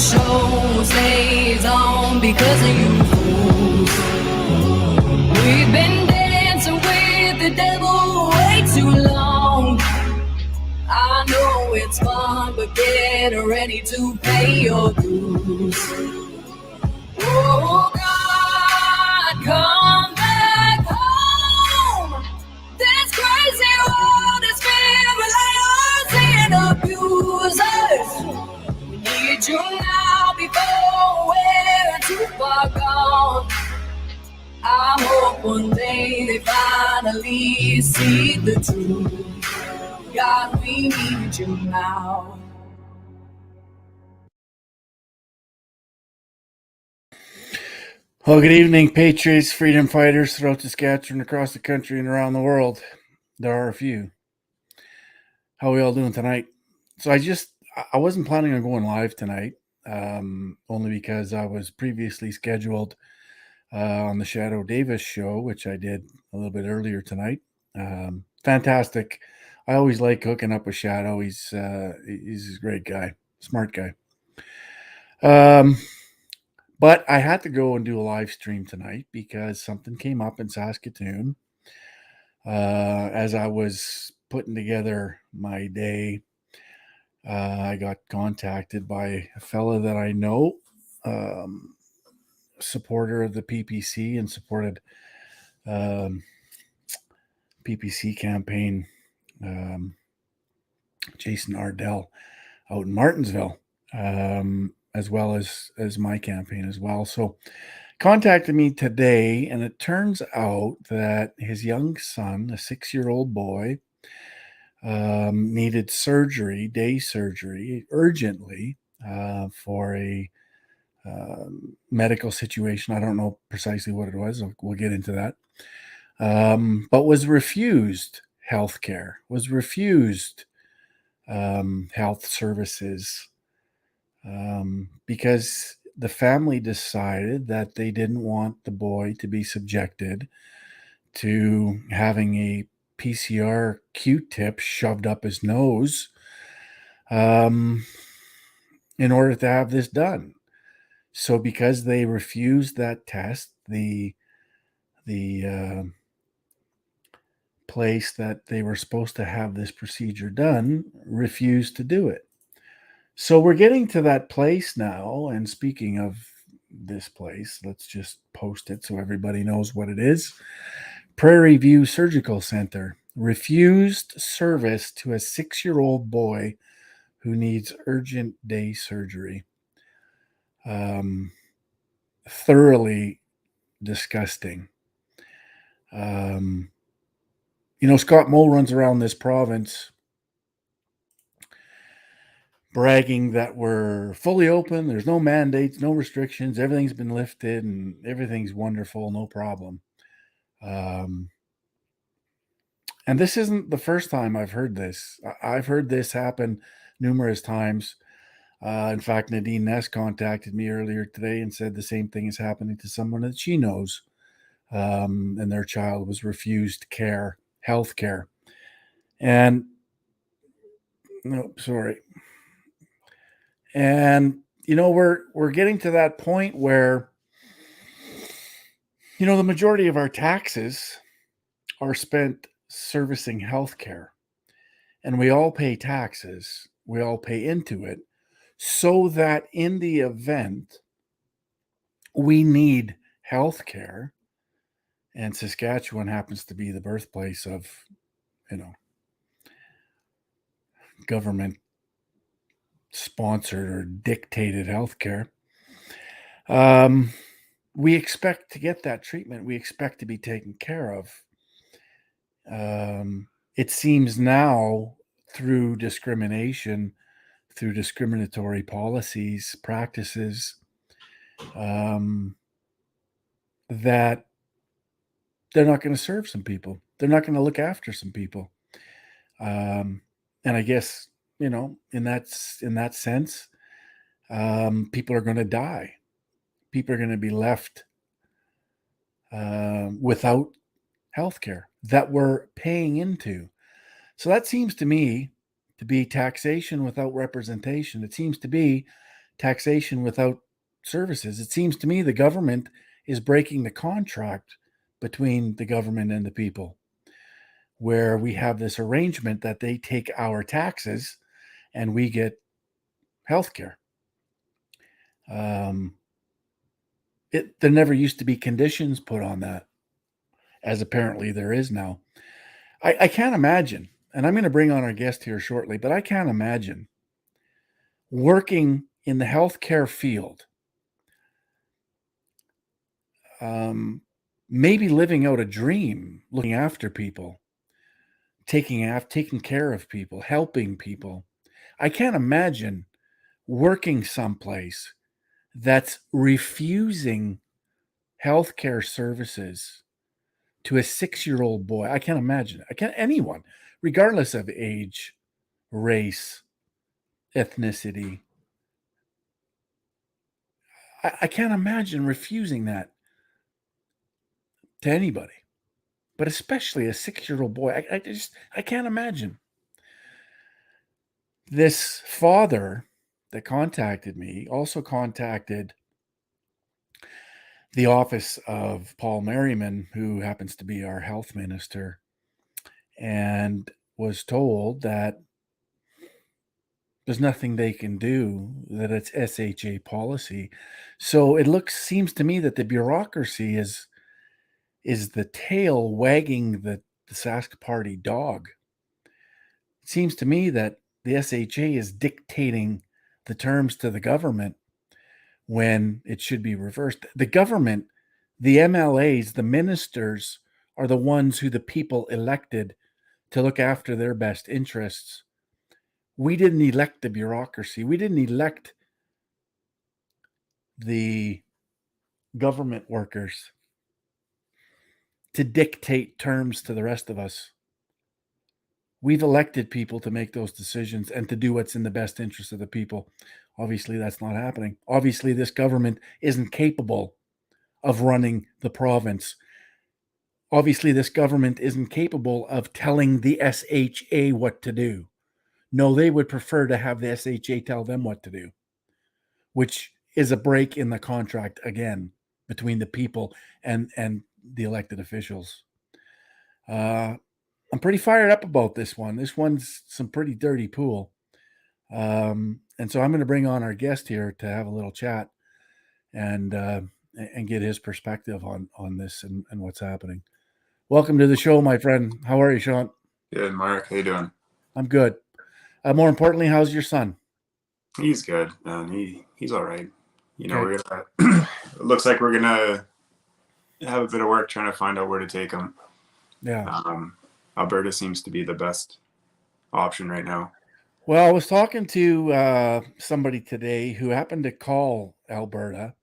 show stays on because of you fools. We've been dancing with the devil way too long. I know it's fun, but get ready to pay your dues. Oh God, come back home. This crazy world is filled with liars and abusers. We need you now before we're too far gone. I hope one day they finally see the truth. God, we need you now. Well, good evening, patriots, freedom fighters throughout Saskatchewan, across the country, and around the world. There are a few. How are we all doing tonight? So I wasn't planning on going live tonight, only because I was previously scheduled on the Shadow Davis show, which I did a little bit earlier tonight. Fantastic. I always like hooking up with Shadow. He's a great guy, smart guy. But I had to go and do a live stream tonight because something came up in Saskatoon as I was putting together my day. I got contacted by a fella that I know, supporter of the PPC and supported PPC campaign, Jason Ardell out in Martinsville, as well as my campaign as well. So contacted me today, and it turns out that his young son, a 6-year-old boy, needed surgery, day surgery, urgently for a medical situation. I don't know precisely what it was. We'll get into that. But was refused health care, was refused health services because the family decided that they didn't want the boy to be subjected to having a PCR Q-tip shoved up his nose in order to have this done. So because they refused that test, the place that they were supposed to have this procedure done refused to do it. So we're getting to that place now. And speaking of this place, let's just post it so everybody knows what it is. Prairie View Surgical Center refused service to a 6-year-old boy who needs urgent day surgery. Thoroughly disgusting. Scott Moe runs around this province bragging that we're fully open, there's no mandates, no restrictions, everything's been lifted, and everything's wonderful, no problem. And this isn't the first time I've heard this. I've heard this happen numerous times. In fact, Nadine Ness contacted me earlier today and said the same thing is happening to someone that she knows, and their child was refused care, health care. And sorry. And we're getting to that point where the majority of our taxes are spent servicing healthcare, and we all pay taxes, we all pay into it, so that in the event we need healthcare, and Saskatchewan happens to be the birthplace of government sponsored or dictated healthcare. We expect to get that treatment. We expect to be taken care of. It seems now through discrimination, through discriminatory policies, practices, that they're not going to serve some people. They're not going to look after some people. And I guess, in that sense, people are going to die. People are going to be left without healthcare that we're paying into. So that seems to me to be taxation without representation. It seems to be taxation without services. It seems to me the government is breaking the contract between the government and the people, where we have this arrangement that they take our taxes and we get health care. There never used to be conditions put on that, as apparently there is now. I can't imagine, and I'm going to bring on our guest here shortly, but I can't imagine working in the healthcare field, maybe living out a dream, looking after people, taking care of people, helping people. I can't imagine working someplace that's refusing healthcare services to a 6-year-old boy. I can't imagine it. I can't anyone, regardless of age, race, ethnicity. I can't imagine refusing that to anybody, but especially a 6-year-old boy. I can't imagine. This father that contacted me also contacted the office of Paul Merriman, who happens to be our health minister, and was told that there's nothing they can do, that it's SHA policy. So it seems to me that the bureaucracy is the tail wagging the Sask Party dog. It seems to me that the SHA is dictating the terms to the government when it should be reversed. The government, the MLAs, the ministers are the ones who the people elected to look after their best interests. We didn't elect the bureaucracy. We didn't elect the government workers to dictate terms to the rest of us. We've elected people to make those decisions and to do what's in the best interest of the people. Obviously, that's not happening. Obviously, this government isn't capable of running the province. Obviously, this government isn't capable of telling the SHA what to do. No, they would prefer to have the SHA tell them what to do, which is a break in the contract again between the people and the elected officials. I'm pretty fired up about this one. This one's some pretty dirty pool. And so I'm going to bring on our guest here to have a little chat and get his perspective on this and what's happening. Welcome to the show, my friend. How are you, Sean? Good, Mark. How you doing? I'm good. More importantly, how's your son? He's good, and he's all right. You know, Okay. we're gonna. It looks like we're gonna have a bit of work trying to find out where to take him. Yeah. Alberta seems to be the best option right now. Well, I was talking to somebody today who happened to call Alberta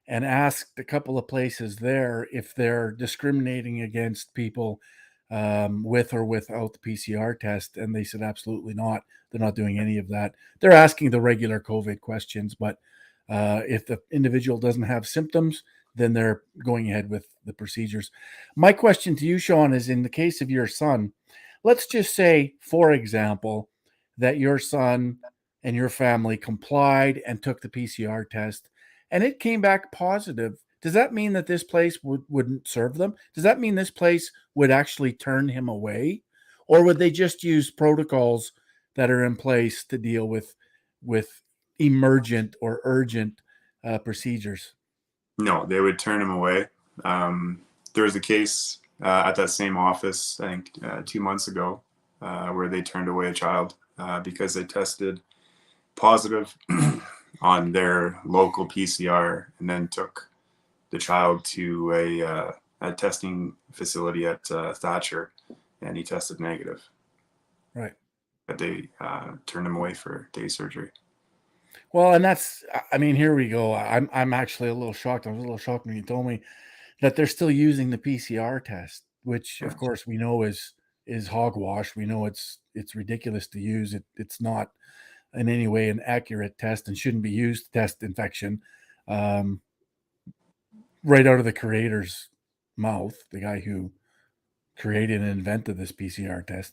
and asked a couple of places there if they're discriminating against people with or without the PCR test. And they said, absolutely not. They're not doing any of that. They're asking the regular COVID questions, but if the individual doesn't have symptoms, then they're going ahead with the procedures. My question to you, Sean, is in the case of your son, let's just say, for example, that your son and your family complied and took the PCR test and it came back positive. Does that mean that this place wouldn't serve them? Does that mean this place would actually turn him away? Or would they just use protocols that are in place to deal with emergent or urgent procedures? No, they would turn him away. There was a case at that same office, I think 2 months ago, where they turned away a child because they tested positive on their local PCR and then took the child to a testing facility at Thatcher, and he tested negative. Right. But they turned him away for day surgery. Well, and here we go. I'm actually a little shocked. I was a little shocked when you told me that they're still using the PCR test, which of course we know is hogwash. We know it's ridiculous to use. It's not in any way an accurate test and shouldn't be used to test infection. Right out of the creator's mouth, the guy who created and invented this PCR test.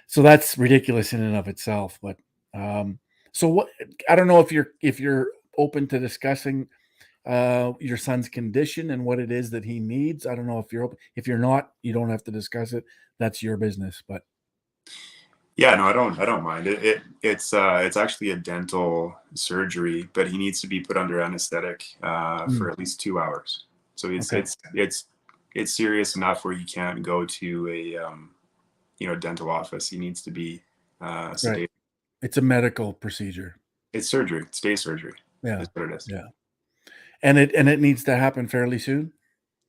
So that's ridiculous in and of itself. But So what? I don't know if you're open to discussing your son's condition and what it is that he needs. I don't know if you're open. If you're not, you don't have to discuss it. That's your business. But Yeah, no, I don't mind it's actually a dental surgery, but he needs to be put under anesthetic for at least 2 hours. So okay, it's serious enough where he can't go to a dental office. He needs to be right. sedated. It's a medical procedure. It's surgery. It's day surgery. Yeah, Is what it is. yeah, and it needs to happen fairly soon.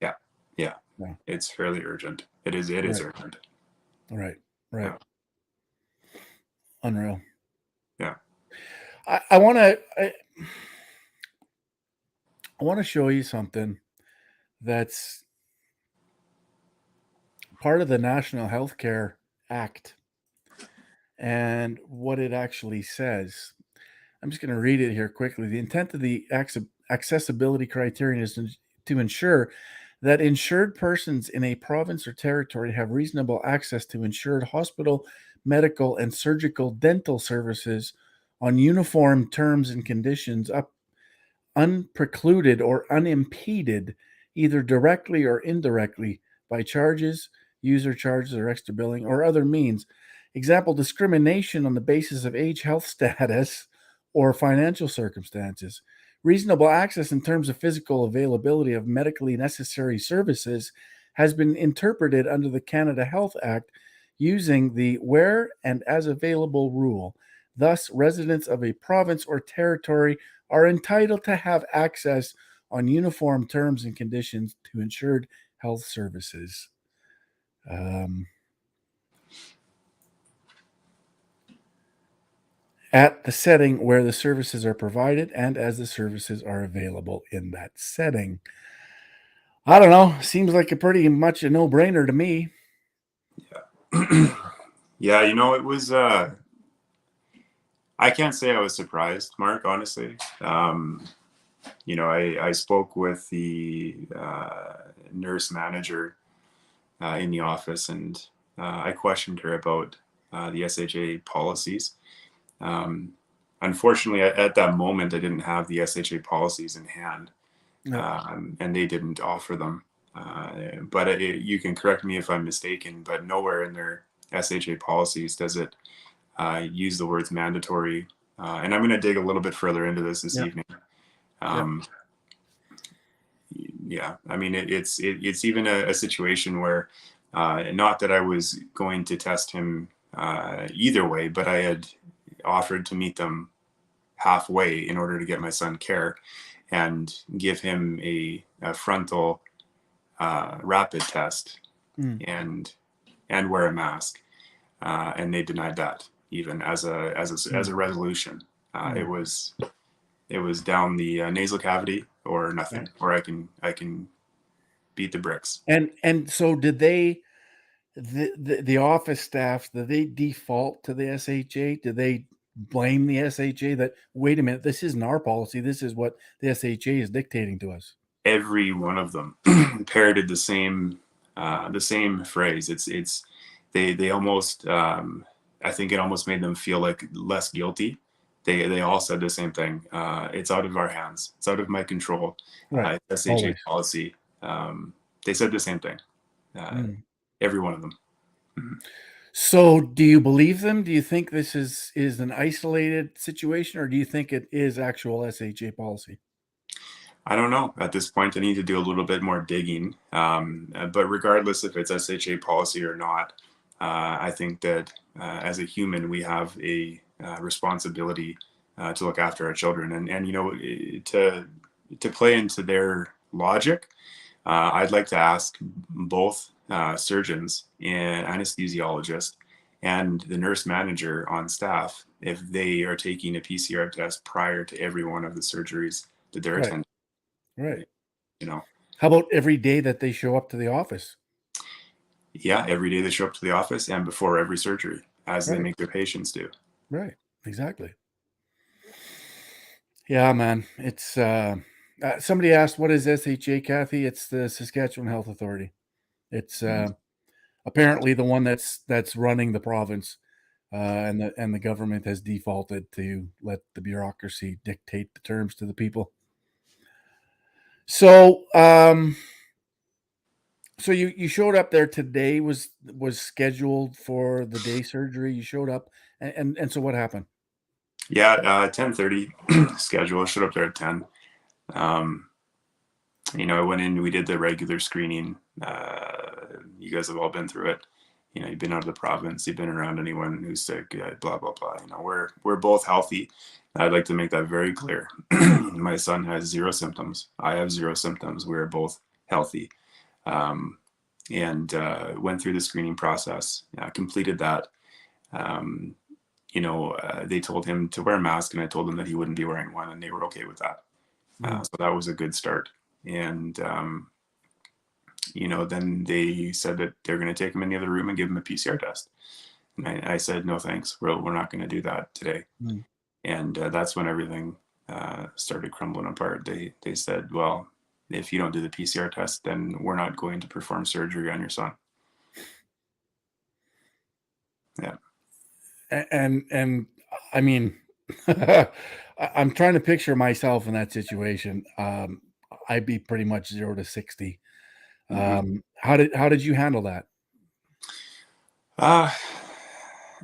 Yeah, yeah. Yeah, It's fairly urgent. It is right, urgent. right, right. Yeah, Unreal. yeah. I want to I want to show you something that's part of the National Healthcare Act and what it actually says. I'm just going to read it here quickly. The intent of the accessibility criterion is to ensure that insured persons in a province or territory have reasonable access to insured hospital, medical, and surgical dental services on uniform terms and conditions, unprecluded or unimpeded, either directly or indirectly, by charges, user charges, or extra billing, or other means. Example, discrimination on the basis of age, health status, or financial circumstances. Reasonable access in terms of physical availability of medically necessary services has been interpreted under the Canada Health Act using the where and as available rule. Thus, residents of a province or territory are entitled to have access on uniform terms and conditions to insured health services. At the setting where the services are provided and as the services are available in that setting. I don't know. Seems like a pretty much a no-brainer to me. Yeah, it was I can't say I was surprised, Mark, honestly. I spoke with the nurse manager in the office, and I questioned her about the SHA policies. Um, Unfortunately, at that moment, I didn't have the SHA policies in hand, Yeah. and they didn't offer them. But you can correct me if I'm mistaken, but nowhere in their SHA policies does it use the words mandatory. And I'm going to dig a little bit further into this Yeah. evening. Yeah. Yeah, I mean, it's even a situation where, not that I was going to test him either way, but I had offered to meet them halfway in order to get my son care and give him a frontal rapid test Mm. and wear a mask, and they denied that even as a resolution. It was down the nasal cavity or nothing, or I can beat the bricks. And so did they the office staff, did they default to the SHA? Did they blame the SHA that wait a minute, this isn't our policy, this is what the SHA is dictating to us? Every one of them parroted the same phrase. It's they almost I think it almost made them feel like less guilty. They all said the same thing. It's out of our hands. It's out of my control. Right. SHA Always. policy. They said the same thing. Every one of them. So do you believe them? Do you think this is an isolated situation, or do you think it is actual SHA policy? I don't know. At this point, I need to do a little bit more digging. But regardless if it's SHA policy or not, I think that as a human, we have a responsibility to look after our children. And to play into their logic, I'd like to ask both surgeons and anesthesiologist and the nurse manager on staff if they are taking a PCR test prior to every one of the surgeries that they're Right. attending. Right. You know, How about every day that they show up to the office? yeah, every day they show up to the office and before every surgery, as they Right. make their patients do. Right. Exactly. Yeah, man. It's somebody asked what is SHA, Kathy? It's the Saskatchewan Health Authority. It's apparently the one that's running the province. and the government has defaulted to let the bureaucracy dictate the terms to the people. So, so you showed up there today. Was scheduled for the day surgery. You showed up, and so what happened? Yeah, 10:30 schedule. I showed up there at 10. Um, I went in. We did the regular screening. You guys have all been through it. You've been out of the province. You've been around anyone who's sick. Blah blah blah. We're both healthy. I'd like to make that very clear. My son has zero symptoms. I have zero symptoms. We're both healthy. And went through the screening process. Completed that. They told him to wear a mask, and I told him that he wouldn't be wearing one, and they were okay with that. So that was a good start. And then they said that they're going to take him in the other room and give him a PCR test. And I said, no, thanks. We're not going to do that today. Mm. And that's when everything started crumbling apart. They said, well, if you don't do the PCR test, then we're not going to perform surgery on your son. Yeah. And I mean, I'm trying to picture myself in that situation. I'd be pretty much 0 to 60. How did you handle that?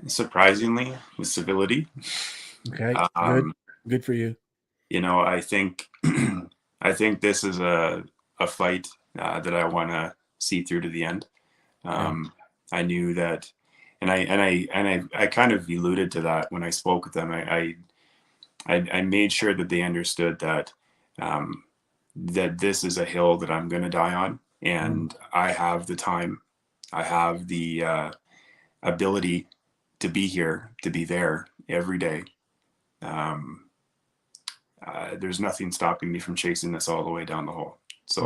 Surprisingly, with civility. Okay, good for you. I think I think this is a fight that I want to see through to the end. I knew that, and I kind of alluded to that when I spoke with them. I made sure that they understood that that this is a hill that I'm going to die on, and I have the time, I have the ability to be here, to be there every day. There's nothing stopping me from chasing this all the way down the hole. So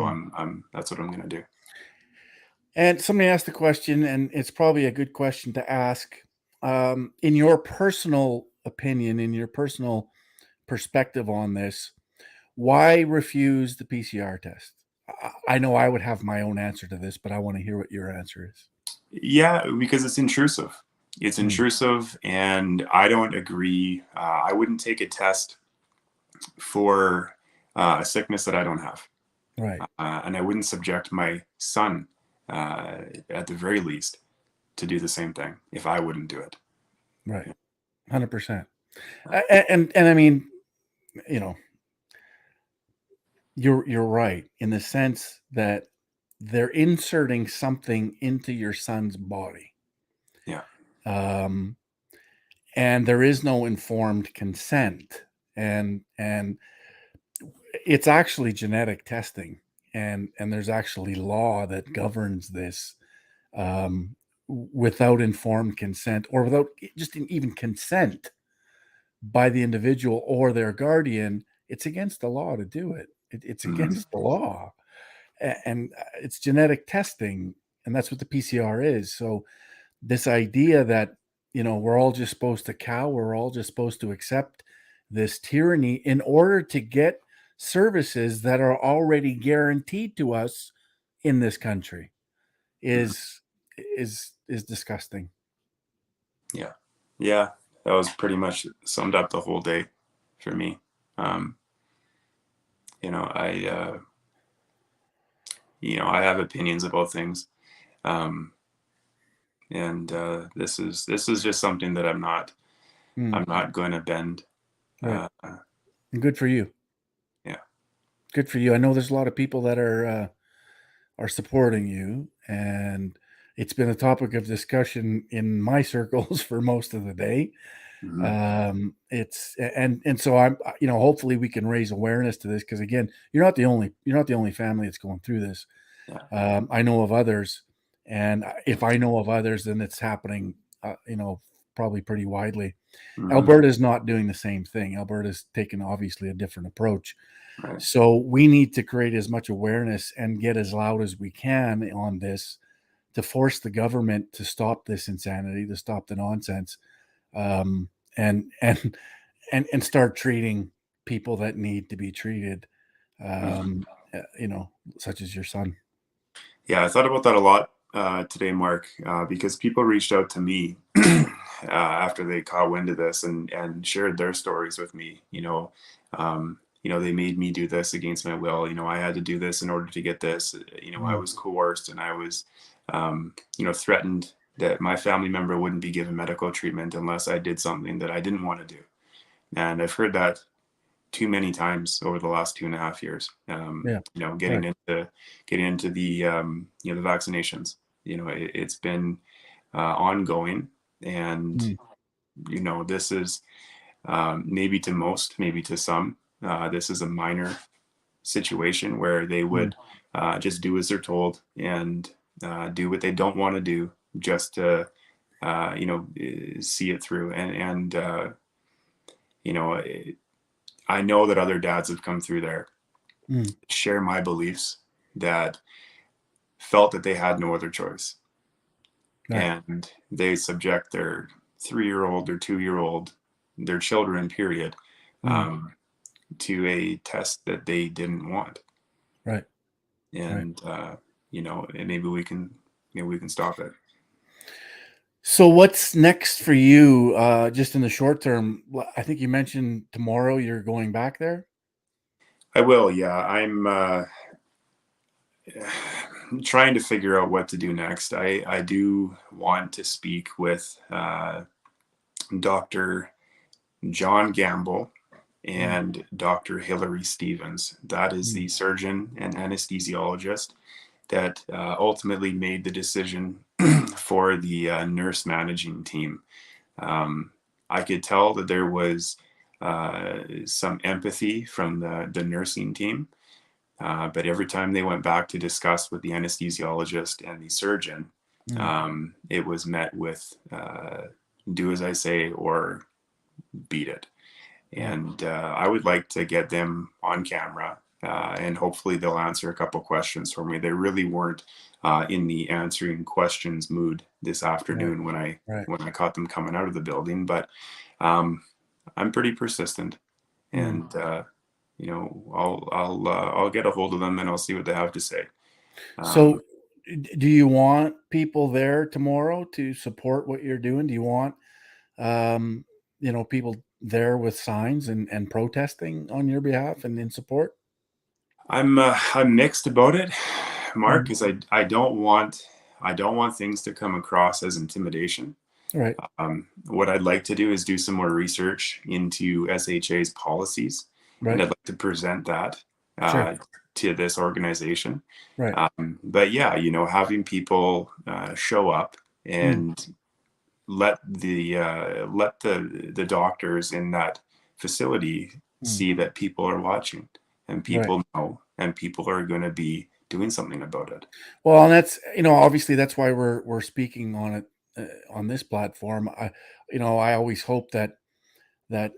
that's what I'm going to do. And somebody asked the question, and it's probably a good question to ask. In your personal opinion, in your personal perspective on this, why refuse the PCR test? I know I would have my own answer to this, but I want to hear what your answer is. Yeah, because it's intrusive. It's intrusive, and I don't agree. I wouldn't take a test for a sickness that I don't have. Right. And I wouldn't subject my son, at the very least, to do the same thing if I wouldn't do it. Right. 100%. And I mean, you're right in the sense that they're inserting something into your son's body. Yeah. And there is no informed consent, and it's actually genetic testing, and there's actually law that governs this, without informed consent, or without just even consent by the individual or their guardian. It's against the law to do it. It's against the law, and it's genetic testing, and that's what the PCR is. So this idea that we're all just supposed to cower, we're all just supposed to accept this tyranny in order to get services that are already guaranteed to us in this country is disgusting. Yeah. That was pretty much summed up the whole day for me. I have opinions about things, and this is just something that I'm not going to bend. Right. And good for you. Yeah. Good for you. I know there's a lot of people that are supporting you, and it's been a topic of discussion in my circles for most of the day. So I'm, hopefully we can raise awareness to this, because again, you're not the only family that's going through this. Yeah. I know of others, and if I know of others, then it's happening, probably pretty widely. Alberta's not doing the same thing. Alberta's taken obviously a different approach. Right. So we need to create as much awareness and get as loud as we can on this to force the government to stop this insanity, to stop the nonsense, and start treating people that need to be treated, such as your son. Yeah, I thought about that a lot today, Mark, because people reached out to me after they caught wind of this and shared their stories with me. They made me do this against my will. I had to do this in order to get this. I was coerced, and I was, threatened that my family member wouldn't be given medical treatment unless I did something that I didn't want to do. And I've heard that too many times over the last 2.5 years. Yeah. Getting Right. into the the vaccinations. It's been ongoing, and Mm. this is maybe to most, maybe to some, this is a minor situation where they Mm. would just do as they're told and do what they don't want to do just to see it through. And you know I know that other dads have come through there, Mm. share my beliefs, that felt that they had no other choice, Right. and they subject their 3-year-old or 2-year-old, their children, period, Mm. um, to a test that they didn't want. Right. Right. And and maybe we can stop it. So what's next for you, just in the short term? I think you mentioned tomorrow you're going back there? I will, yeah. I'm trying to figure out what to do next. I do want to speak with Dr. John Gamble Mm. and Dr. Hilary Stevens. That is Mm. the surgeon and anesthesiologist that ultimately made the decision for the nurse managing team. I could tell that there was some empathy from the nursing team, but every time they went back to discuss with the anesthesiologist and the surgeon, Mm. it was met with do as I say or beat it. Right. And I would like to get them on camera, and hopefully they'll answer a couple questions for me. They really weren't in the answering questions mood this Right. afternoon when I Right. when I caught them coming out of the building, but um, I'm pretty persistent, Mm. and I'll get a hold of them and I'll see what they have to say. Um, So, do you want people there tomorrow to support what you're doing? Do you want, um, people there with signs and protesting on your behalf and in support? I'm mixed about it, Mark, Mm. because I don't want things to come across as intimidation. Right. What I'd like to do is do some more research into SHA's policies, and Right. I'd like to present that Sure. uh, to this organization. Right. But yeah, having people show up Mm. and let the doctors in that facility Mm. see that people are watching, and Right. people know, and people are going to be doing something about it. Well, and that's, obviously that's why we're speaking on it, on this platform. I always hope that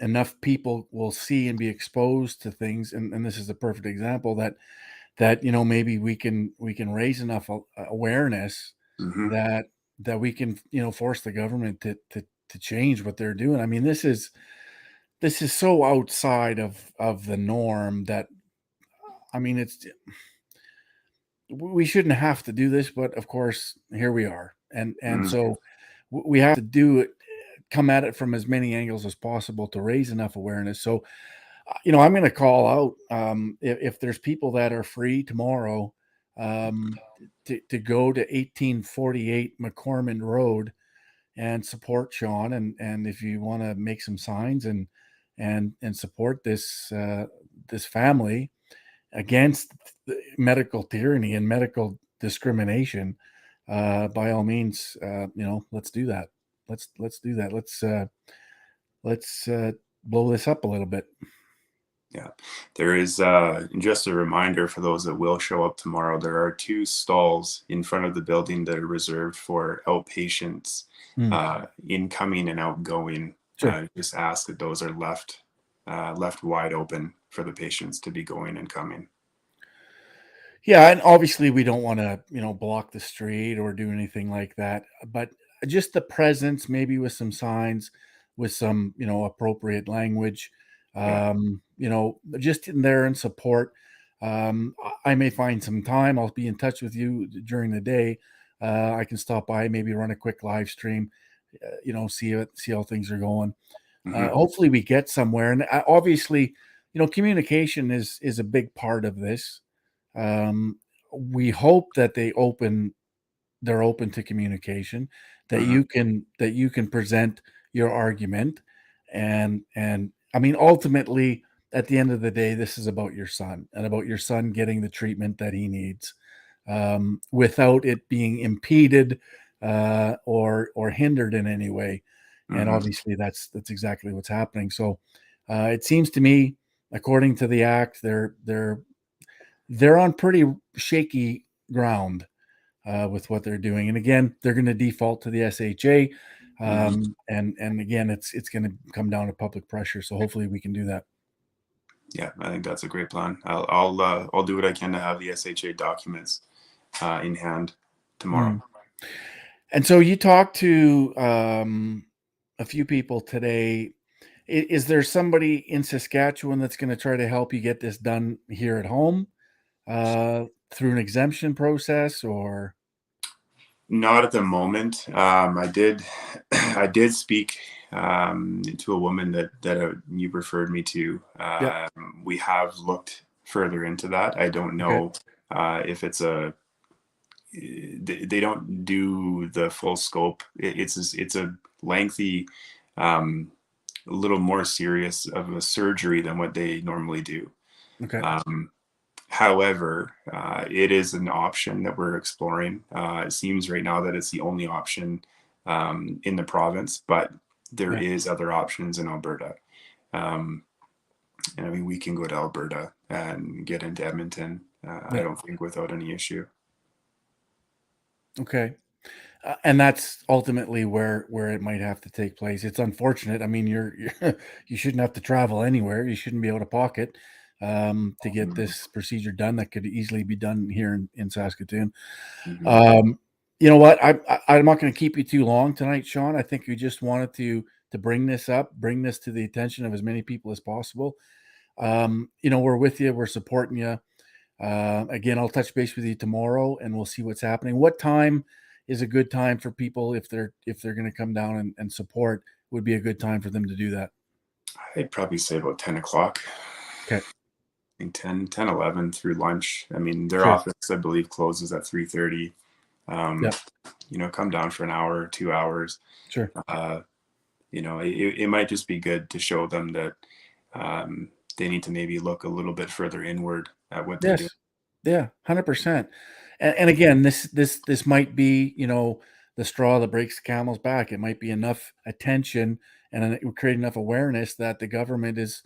enough people will see and be exposed to things, and this is a perfect example that maybe we can raise enough awareness Hmm. that we can force the government to change what they're doing. I mean, this is so outside of the norm that, I mean, we shouldn't have to do this, but of course here we are, and Hmm. so we have to do it, come at it from as many angles as possible to raise enough awareness. So I'm going to call out, if there's people that are free tomorrow, um, to go to 1848 McCormick Road and support Sean, and if you want to make some signs and support this family against medical tyranny and medical discrimination, by all means, let's do that. Let's do that. Let's blow this up a little bit. Yeah, there is just a reminder for those that will show up tomorrow. There are 2 stalls in front of the building that are reserved for outpatients, Mm. incoming and outgoing. Sure. Just ask that those are left wide open for the patients to be going and coming. Yeah, and obviously we don't want to, block the street or do anything like that, but just the presence, maybe with some signs, with some, appropriate language, Yeah. just in there in support. I may find some time. I'll be in touch with you during the day. I can stop by, maybe run a quick live stream, see how things are going. Mhm. Hopefully we get somewhere. And obviously, communication is a big part of this. We hope that they're open to communication, that Mhm. you can present your argument. And I mean, ultimately, at the end of the day, this is about your son and about your son getting the treatment that he needs, without it being impeded, or hindered in any way. And Mhm. obviously, that's exactly what's happening. So, it seems to me, according to the act, they're on pretty shaky ground, with what they're doing. And again, they're going to default to the SHA, Mhm. and again, it's going to come down to public pressure. So hopefully, we can do that. Yeah, I think that's a great plan. I'll do what I can to have the SHA documents in hand tomorrow. Mm. And so you talked to a few people today. Is there somebody in Saskatchewan that's going to try to help you get this done here at home, through an exemption process, or? Not at the moment. I did, I did speak to a woman that you referred me to. Yeah. We have looked further into that. I don't Okay. know if it's they don't do the full scope. It's a lengthy, um, a little more serious of a surgery than what they normally do. Okay. Um, However, it is an option that we're exploring. It seems right now that it's the only option in the province, but there Yeah. is other options in Alberta. Um, and I mean, we can go to Alberta and get into Edmonton. I Yeah. don't think without any issue. Okay. And that's ultimately where it might have to take place. It's unfortunate. I mean, you're you shouldn't have to travel anywhere. You shouldn't be out of pocket, to get Mhm. this procedure done. That could easily be done here in Saskatoon. Mhm. Um, you know what? I'm not going to keep you too long tonight, Sean. I think we just wanted to bring this up, bring this to the attention of as many people as possible. We're with you. We're supporting you. Again, I'll touch base with you tomorrow, and we'll see what's happening. What time is a good time for people, if they're going to come down and support? Would be a good time for them to do that. I'd probably say about 10 o'clock. Okay, I think 10, 11 through lunch. I mean, their sure. office, I believe, closes at 3:30. Um, Yeah, come down for an hour, 2 hours. sure. Uh, it might just be good to show them that they need to maybe look a little bit further inward at what they're doing. Yes. Yeah, 100%. And again, this might be, the straw that breaks the camel's back. It might be enough attention, and then it would create enough awareness that the government is,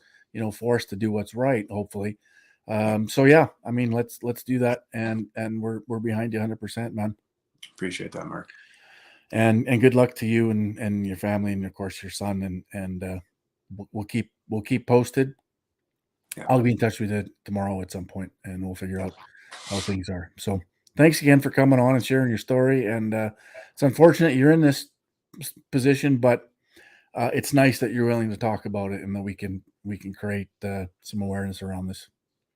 forced to do what's right, hopefully. Yeah, So yeah, I mean, let's do that, and we're behind you 100%, man. appreciate that, Mark. And good luck to you and your family, and of course your son, and we'll keep posted. Yeah, I'll be in touch with you tomorrow at some point, and we'll figure out how things are. So, thanks again for coming on and sharing your story. And it's unfortunate you're in this position, but it's nice that you're willing to talk about it, and that we can create some awareness around this.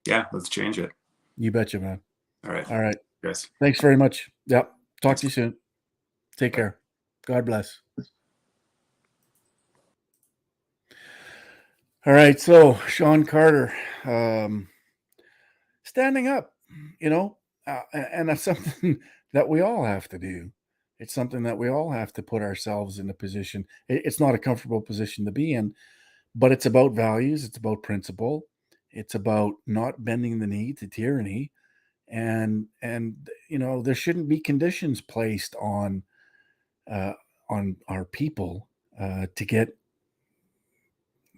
yeah. Let's change it. You betcha, man. All right, All right. guys. Thanks very much. Yep. Talk Thanks. to you soon. Take Bye. care. God bless. All right. So, Sean Carter, um, standing up, and that's something that we all have to do. It's something that we all have to put ourselves in a position. It's not a comfortable position to be in, but it's about values. It's about principle. It's about not bending the knee to tyranny. And there shouldn't be conditions placed uh, on our people, to get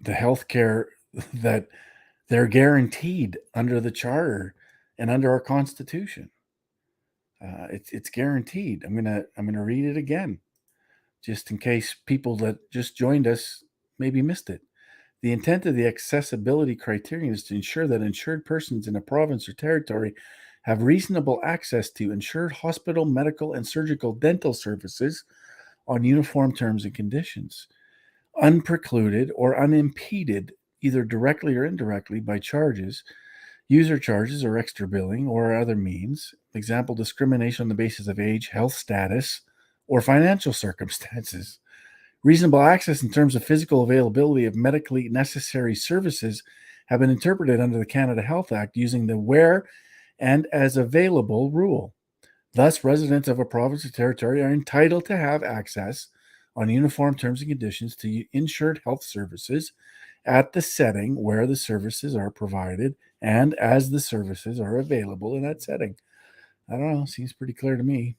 the health care that they're guaranteed under the charter and under our constitution. It's guaranteed. I'm gonna read it again, just in case people that just joined us maybe missed it. The intent of the accessibility criterion is to ensure that insured persons in a province or territory have reasonable access to insured hospital, medical, and surgical dental services on uniform terms and conditions, unprecluded or unimpeded, either directly or indirectly, by charges, user charges, or extra billing, or other means. Example, discrimination on the basis of age, health status, or financial circumstances. Reasonable access in terms of physical availability of medically necessary services have been interpreted under the Canada Health Act using the where and as available rule. Thus, residents of a province or territory are entitled to have access on uniform terms and conditions to insured health services at the setting where the services are provided and as the services are available in that setting. I don't know. Seems pretty clear to me.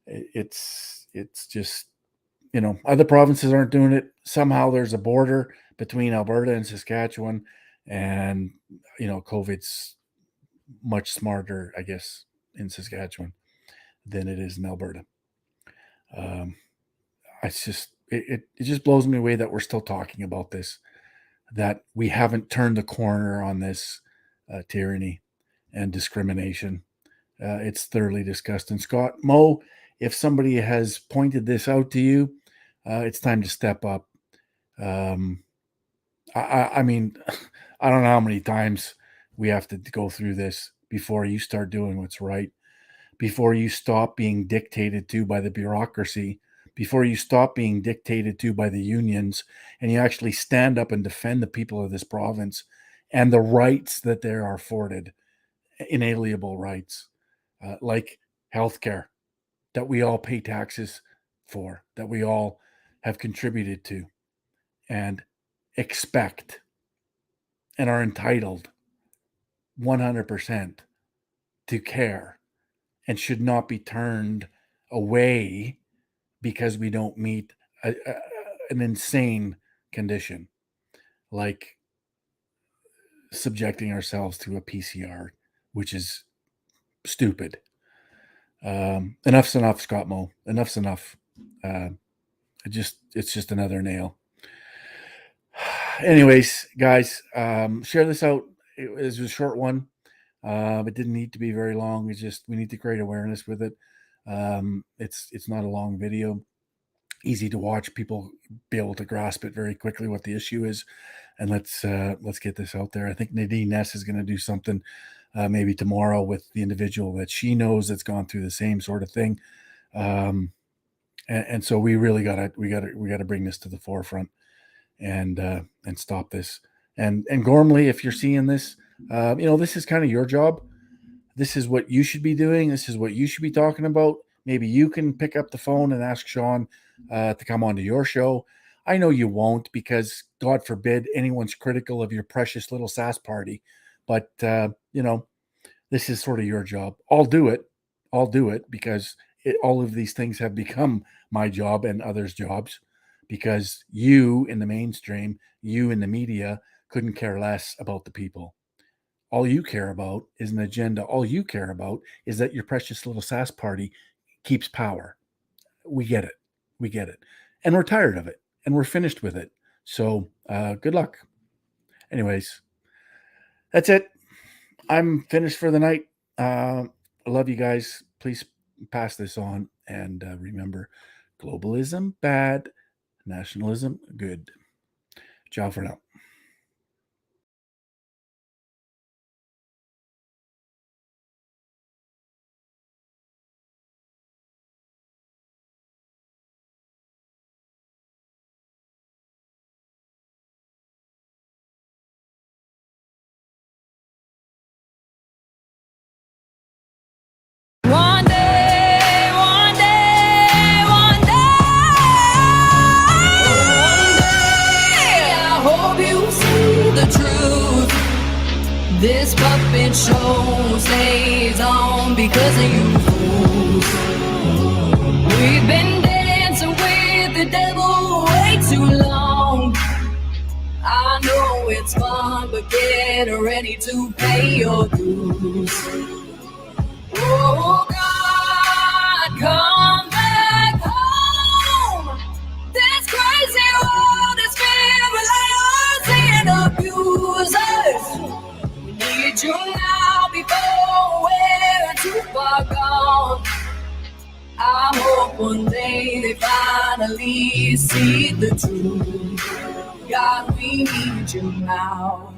It's just, other provinces aren't doing it. Somehow there's a border between Alberta and Saskatchewan, and COVID's much smarter, I guess, in Saskatchewan than it is in Alberta. It just blows me away that we're still talking about this, that we haven't turned the corner on this tyranny and discrimination. It's thoroughly disgusting. Scott, Mo, if somebody has pointed this out to you, it's time to step up. I mean, I don't know how many times we have to go through this before you start doing what's right, before you stop being dictated to by the bureaucracy, before you stop being dictated to by the unions, and you actually stand up and defend the people of this province and the rights that they are afforded, inalienable rights, like healthcare that we all pay taxes for, that we all have contributed to and expect and are entitled 100% to care, and should not be turned away because we don't meet an insane condition like subjecting ourselves to a PCR, which is stupid. Enough's enough, Scott Mo. Enough's enough. It's just another nail. Anyways, guys, share this out. It was a short one. It didn't need to be very long. We need to create awareness with it. It's not a long video. Easy to watch. People be able to grasp it very quickly what the issue is, and let's get this out there. I think Nadine Ness is going to do something maybe tomorrow with the individual that she knows that's gone through the same sort of thing, and so we really gotta bring this to the forefront and stop this. And Gormley, if you're seeing this, this is kind of your job. This is what you should be doing. This is what you should be talking about. Maybe you can pick up the phone and ask Sean to come onto your show. I know you won't, because God forbid anyone's critical of your precious little SAS party. But, this is sort of your job. I'll do it because all of these things have become my job and others' jobs, because you in the mainstream, you in the media couldn't care less about the people. All you care about is an agenda. All you care about is that your precious little SAS party keeps power. We get it. And we're tired of it. And we're finished with it. So good luck. Anyways, that's it. I'm finished for the night. I love you guys. Please pass this on. And remember, globalism, bad. Nationalism, good. Ciao for now. One day, one day, one day, I hope you see the truth. This puppet show stays on because of you fools. We've been dancing with the devil way too long. I know it's fun, but get ready to pay your dues. Oh God, come back home. This crazy world is filled with liars and abusers. We need you now before we're too far gone. I hope one day they finally see the truth. God, we need you now.